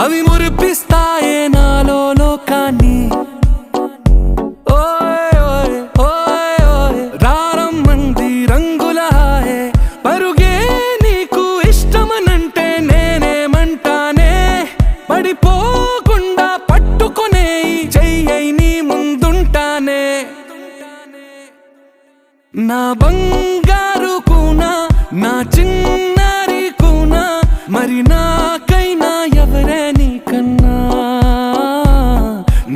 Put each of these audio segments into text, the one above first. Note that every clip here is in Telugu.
అవి మురిపిస్తాయే నాలో లోకాన్ని. ఓయ్ ఓయ్ ఓయ్ ఓయ్ రారమ్మంది రంగుల హాయే. పరుగే నీకు ఇష్టమనంటే నేనేమంటానే. పడిపోకుండా పట్టుకునే చెయ్యై నీ ముందుంటానే. నా బంగారు కూనా, నా చిన్నారి కూనా, మరి నాకైనా ఎవరే నీకన్నా.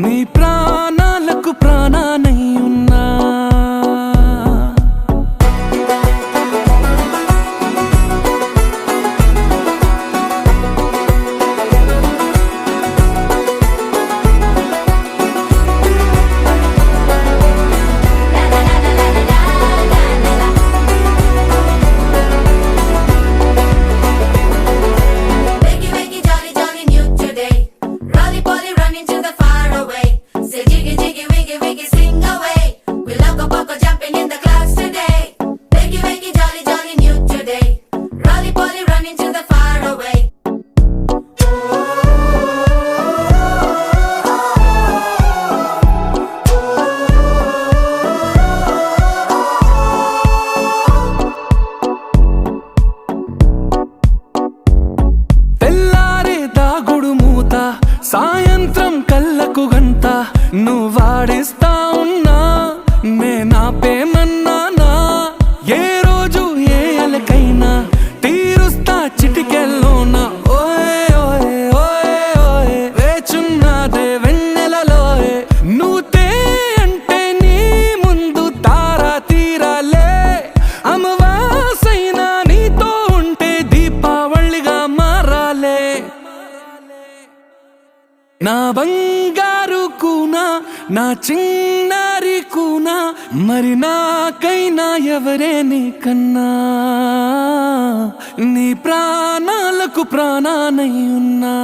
నీ ప్రాణాలకు ప్రాణానై ఉన్నా. సాయంత్రం కళ్ళకు గంట నువ్వాడిస్తా ఉన్నా. నేనాపేమన్నానా? ఏ రోజు ఏ అలకైనా తీరుస్తా చిటికెల్లోనా. ఓయ్ ఓయ్ ఓయ్ ఓయ్ వేచున్నదే వెన్నెలలోయే. నువ్వుతే అంటే నీ ముందు తారా తీరాలే. అమవాసైనా నీతో ఉంటే దీపావళిగా మారాలే. నా బంగారు కూనా, నా చిన్నారి కూనా, మరి నాకైనా ఎవరే నీకన్నా. నీ ప్రాణాలకు ప్రాణానై ఉన్నా.